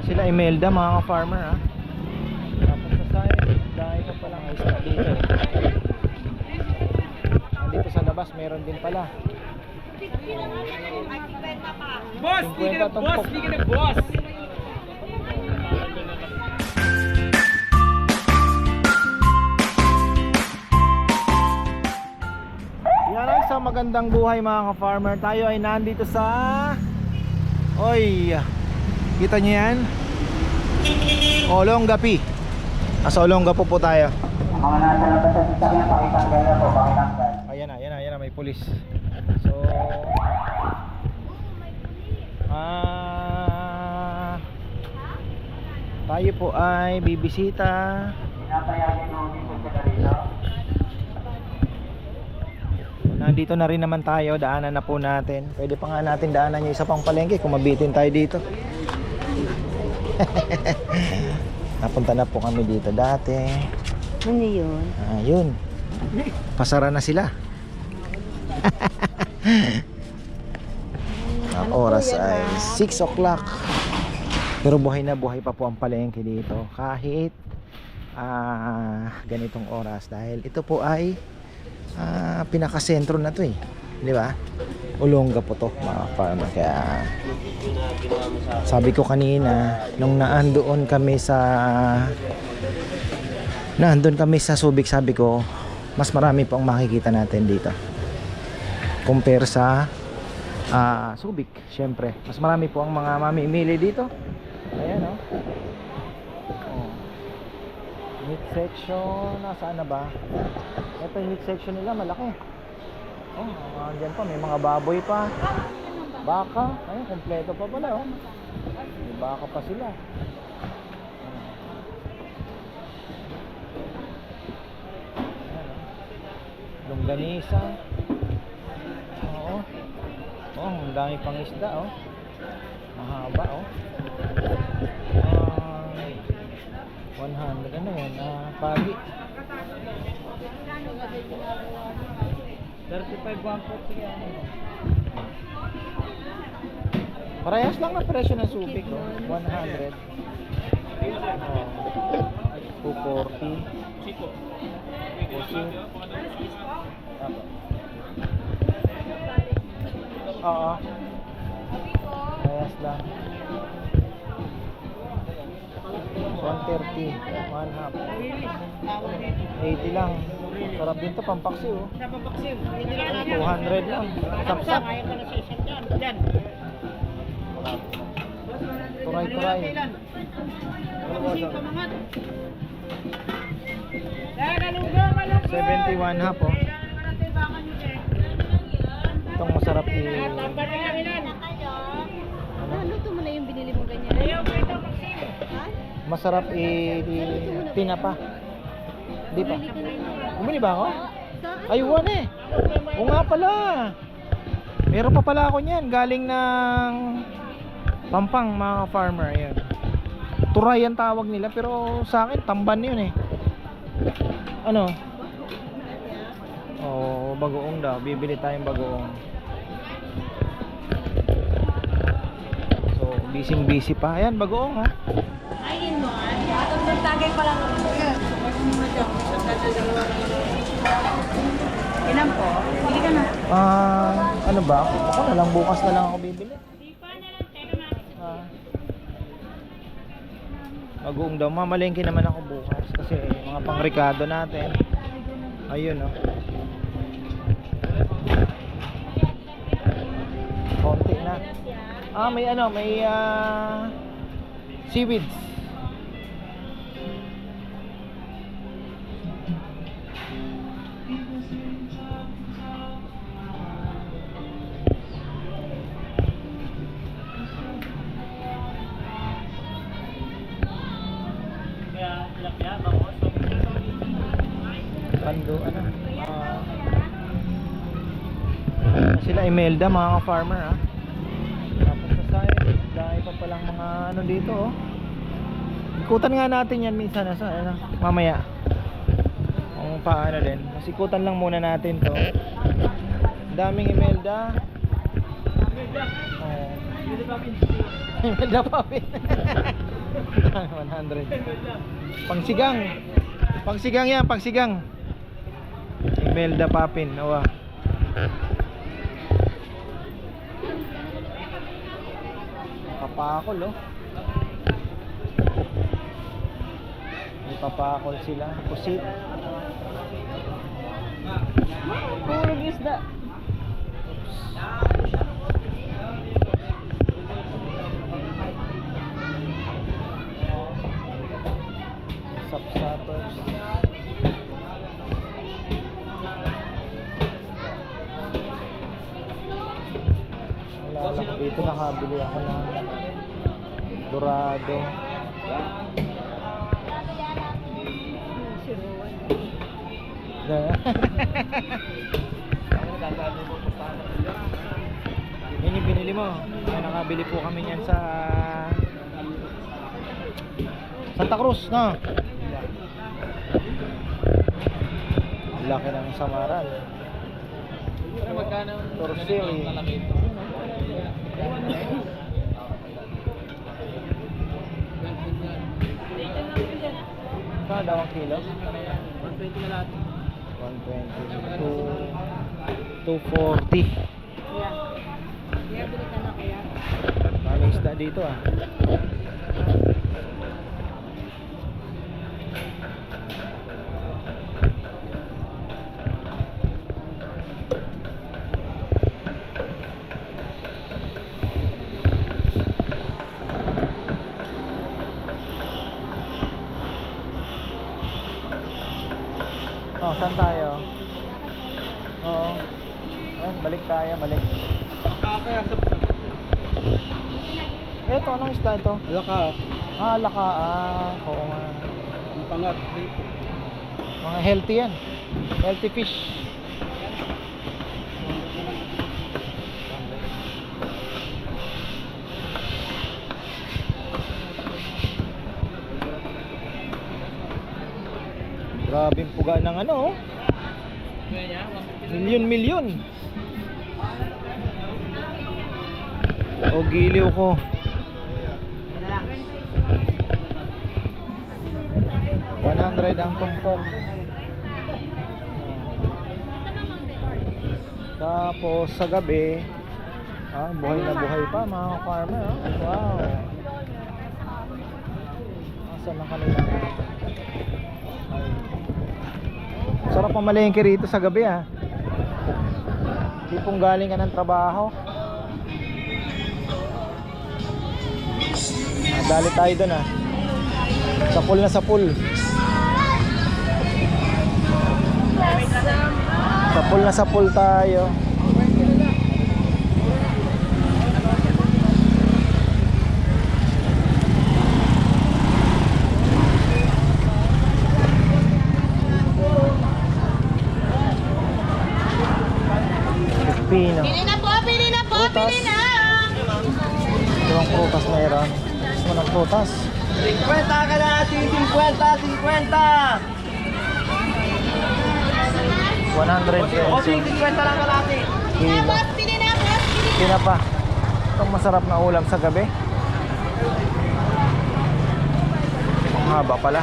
Sila Imelda mga ka-farmer ha. Tapos sa side, dahil pa palang ayos na dito eh. Dito sa labas meron din pala. Boss, hindi ka na boss, hindi ka na boss. Yan ang isang magandang buhay mga ka-farmer. Tayo ay nandito sa Oy, kita nyo yan? Olongapi. Nasa Olongapo po tayo. Mga nasa labas sa sasakyan, pakitanggal na po, pakitanggal. Ayan na, may pulis. So tayo po ay bibisita. Pinapayagan mo dito sa Garino. Nandito na rin naman tayo, daanan na po natin. Pwede pa nga natin daanan yung isa pang palengke kung mabitin tayo dito. Napunta na po kami dito dati. Ano yun? Ayun. Pasara na sila. Ang oras ay 6 o'clock. Pero buhay na buhay pa po ang palengke dito kahit ganitong oras, dahil ito po ay pinakasentro na to eh, di ba? Olongapo to mga farmer. Kaya sabi ko kanina nung naandoon kami sa Subic, sabi ko mas marami pang makikita natin dito compare sa Subic. Syempre mas marami po ang mga mamimili dito. Ayan o. Meat section, nasaan na ba? Ito yung meat section nila, malaki. Andyan pa, may mga baboy pa. Baka, ayun, kompleto pa pala oh. May baka pa sila. Longganisa. Oo. Ang dami pang isda oh. Mahaba oh. 100, ano yan? Pagi 35 140 yan. parehas lang ang presyo ng Subic oh. 100 240 Chico. Oo, parehas lang. 130, 1 half 80 lang. Sarap din to, pampaksi oh. Napapaksim. 200 lang. Sapsap. Ayaw ka na sa isang dyan. Dyan. Turay-turay. Pamangat. Dahil kalunggo, kalunggo. 71 half oh. Itong masarap Tambar na lang ilan. Luto mo na yung binili mo ganyan. Ayaw ko ito, Maxim. masarap tinapa. Di ba? Bumili ba ako? Ayun eh. O nga pala. Meron pa pala ako niyan. Galing ng Pampang mga farmer. Ayan. Turay ang tawag nila. Pero sa akin, tamban yun eh. Ano? Oh, bagoong daw. Bibili tayong bagoong. So, busy pa. Ayan, bagoong ha. Ayun mo ah. Nagtagay pa lang. Ilan po? Bili ka na. Ano ba? Ako na lang, bukas na lang ako bibili. Bagoong daw. Mamalengke naman ako bukas kasi mga pang-rekado natin. Ayun oh. Konti na. May may seaweeds. Pando, sila Imelda mga ka-farmer ha. Tapos sa side, dahil pa palang mga dito oh. Ikutan nga natin yan minsan mamaya. Kung paano din. Mas ikutan lang muna natin to. Daming Imelda. Imelda Papin. 100. Pangsigang. Pangsigang yan, pangsigang. Imelda Papin, awa. Papakol, oh. May papakol sila. Pusit. Puro isda. Sapsapers. Wala lang. Dito nakabili ako ng dorado. Yan yung binili mo. Kaya nakabili po kami niyan sa Santa Cruz, no? Laki ng samaran. Magkano? Torsi. Kada ang kilo? 120 na lahat. 120 to 240. Yeah. Kaya bili ka na kaya. Maraming isda dito, ah. Oh, saan tayo? Oo. Ayun, balik tayo, balik. Kaya sa Eto, anong isda ito? Laka. Ah, laka. Ah, oo nga. Ang pangat. Mga healthy yan. Healthy fish. Grabing puga ng ano, oh. Milyon-milyon. O giliw ko. $100 ang tumpong. Tapos sa gabi, buhay na buhay pa mga farmer, oh. Wow. Asan na kanila? Sarap pamalengke rito sa gabi, ah. Tipong galing ka ng trabaho. Dali tayo dun, ah. Sapul na sapul. Sapul na sapul tayo. Pino. Pili na po, pili na po, Prutas. pili na! Ibang prutas mayroon. Gusto mo ng prutas? 50 ka natin! 50! 50! 100 pesos. 50 lang ka natin! Kilo. Boss, pili na, boss, pili na! Pina pa. Itong masarap na ulam sa gabi. Ang haba pala.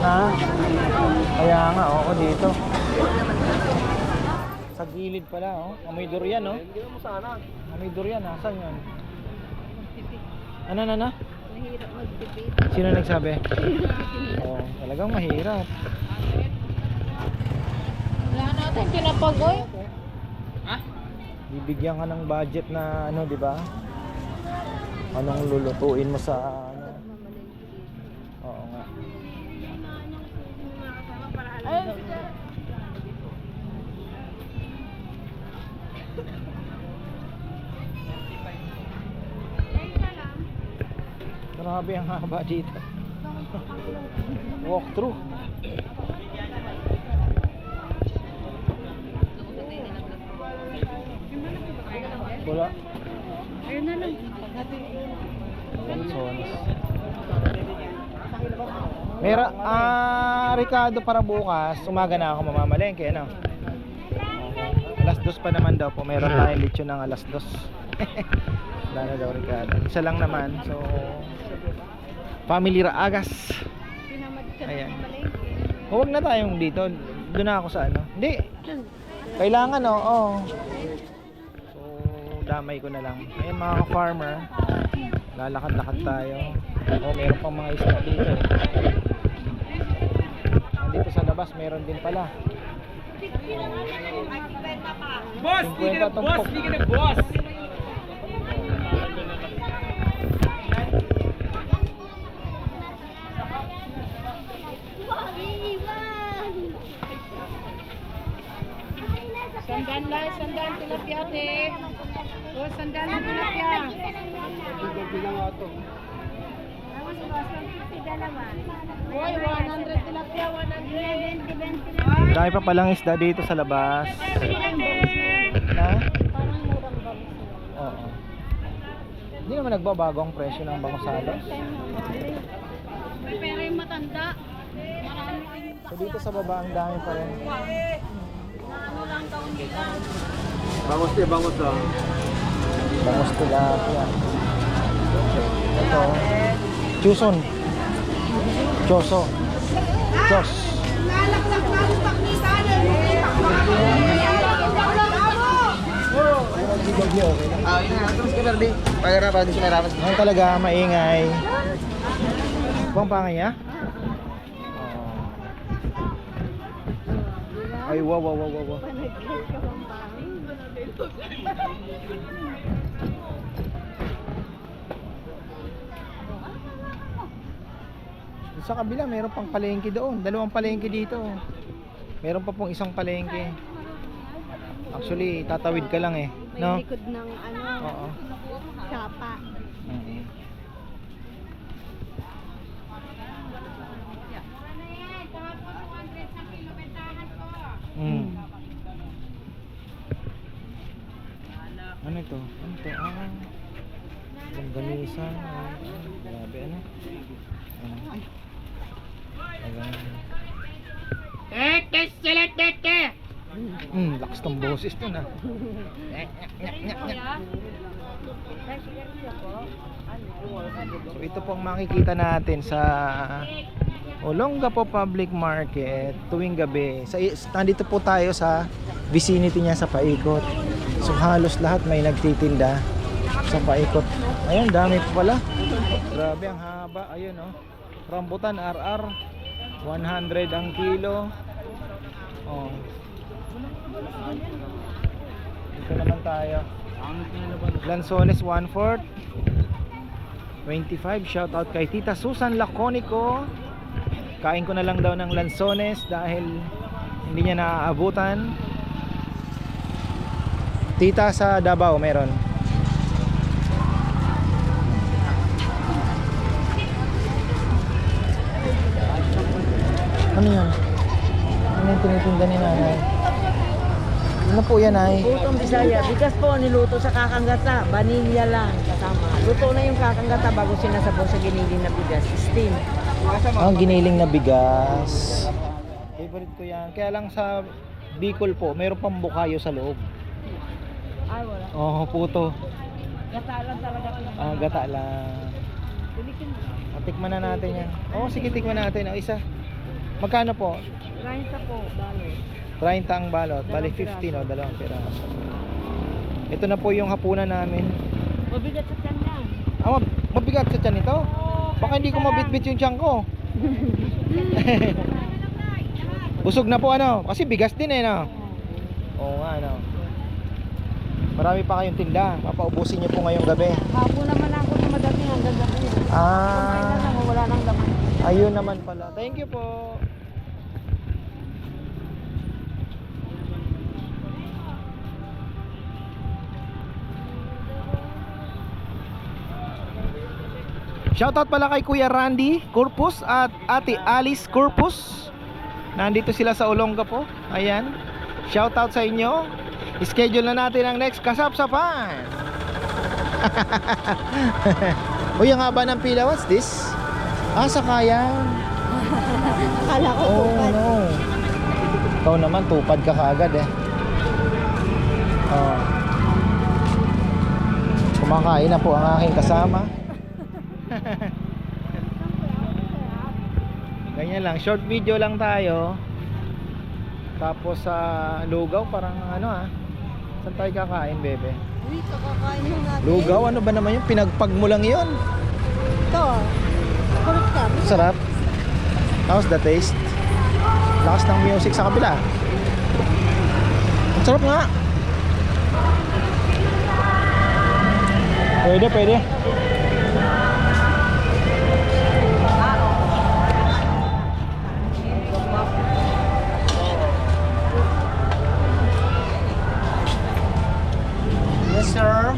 Ha? Kaya nga, oo, dito. Sa gilid pala, oh. Amoy durian, oh. Amoy durian, asan yun? Ano? Mahirap magtipid. Sino nagsabi? Oo, talagang mahirap. Wala natin pinapagoy. Ha? Bibigyan ka ng budget na ano, di ba? Anong lulutuin mo sa ano? Oo nga. Ayun, Grabe ang haba dito. Walk through. Wala. ayun na lang. Lanzones. Ricardo, para bukas, umaga na ako mamamalengke, ano? Alas 2 pa naman daw po. Meron tayong lechon ng alas 2. Wala na daw Ricardo. Isa lang naman. So, family raagas. Pinamad ka Ayan. na palengke. Huwag na tayong dito. Doon na ako sa ano. Hindi. Kailangan oo. So, damay ko na lang. Ayun mga ka-farmer. Lalakad-lakad tayo. Meron pang mga isda dito eh. Dito sa labas meron din pala. Boss, speaking of boss, speaking of boss. Sandan tilapia te. Oh, sandan ng tilapia. Hoy, 100 tilapia, 100. Dahil pa palang isda dito sa labas. Na? Parang murang bagus. Oo. Hindi naman nagbabago ang presyo ng bangosalos. Pero yung matanda, marami kayong So dito sa baba ang dami pa rin. ano lang taon nila. Bangos ah. Bangos tilapia. Ito. Chuson. Choso. Chos. Ngayon talaga maingay. Bang pangay ha? Ay wow. Panagkil ka bang pangin? Sa kabila meron pang palengke doon. Dalawang palengke dito. Meron pa pong isang palengke. Actually, tatawid ka lang eh. May No? likod ng ano, Oo. sapa. Mhm. Mm. Ano ito? Ano ito? Longganisa. Grabe ano? Lakas ng boses dun ah. So ito pong makikita natin sa Olongapo Public Market tuwing gabi. Nandito po tayo sa vicinity niya sa paikot. So halos lahat may nagtitinda sa paikot. Ayun, dami po pala. Grabe ang haba. Ayun oh. Rambutan RR 100 ang kilo. Oh. Dito naman tayo. Lanzones 1/4 25. Shout out kay Tita Susan Laconico. Kain ko na lang daw ng lanzones dahil hindi niya naaabutan. Tita sa Davao meron. Ano yan? Ano yung tinitinda ni nanay? Ano po yan ay? Putong Bisaya, bigas po niluto sa kakanggata, vanilya lang kasama. Luto na yung kakanggata bago sinasabaw sa giniling na bigas, steam. Giniling na bigas. Favorite ko yan. Kaya lang sa Bicol po, mayroon pang bukayo sa loob. Ay, wala. Oo, puto. Gata lang talaga. Gata lang. Tikman na natin yan. Oo, sige, tikman natin. O, isa. Magkano po? 30 po, balo. 30 ang balot. Bali 15 o, dalawang piraso. Ito na po yung hapunan namin. Mabigat sa tiyan yan. Mabigat sa tiyan ito? Baka hindi ko mabitbit yung tiyan ko. Busog na po ano? Kasi bigas din eh no? Oo nga no. Marami pa kayong tinda. Papaubusin niyo po ngayong gabi. Hapo naman ako na madating hanggang gabi. Ah, Wala nang laman. ayun naman pala. Thank you po. Shoutout pala kay Kuya Randy Corpus at Ate Alice Corpus. Nandito sila sa Olongapo. Ayan. Shoutout sa inyo. Schedule na natin ang next kasapsapan. Uy, ang haba ng pila. What's this? Sakayan. Akala ko Oh tupad. no. Ikaw naman tupad ka kaagad eh. Kumakain na po ang aking kasama. Ganyan lang, short video lang tayo. Tapos sa lugaw parang ano saan tayo kakain, bebe? Uy, kakakain mo natin. Lugaw, ano ba naman yung pinagpag mo lang yun? Ito, kurot ka. Sarap. How's the taste? Lakas ng music sa kabila. Ang sarap nga. Pwede, pwede. Yes, sir.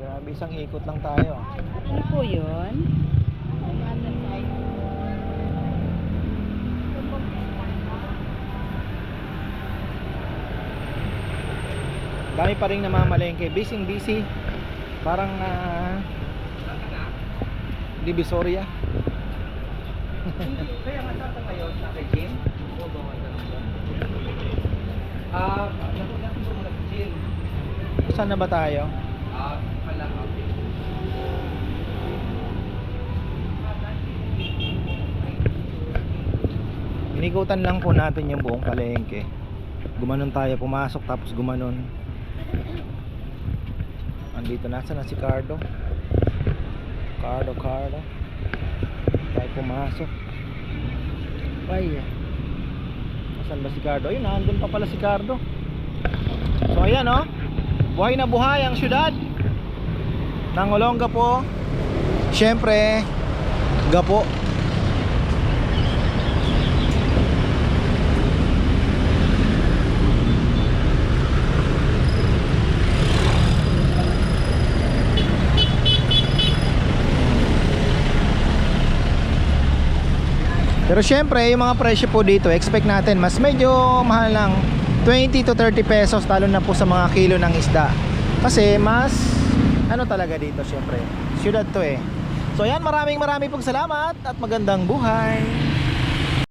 Grabe, isang ikot lang tayo. Ano po yun? Dami pa rin namamalengke. Busy. Parang Divisoria. Kaya nga sa kayo sa gym? O ba wala naman? Napunta ko sa gym. Saan na ba tayo? Wala ka. Inikutan lang po natin yung buong palengke. Gumanon tayo, pumasok tapos gumanon. Andito nasa na si Cardo. Cardo. Tayo pumasok. Ay. Saan ba si Cardo? Ayun, nandun pa pala si Cardo. So ayan buhay na buhay ang syudad ng Olongapo. Siyempre, Gapo. Pero syempre, yung mga presyo po dito, expect natin mas medyo mahal lang, 20 to 30 pesos, talo na po sa mga kilo ng isda. Kasi mas talaga dito syempre, syudad to So ayan, maraming pong salamat at magandang buhay.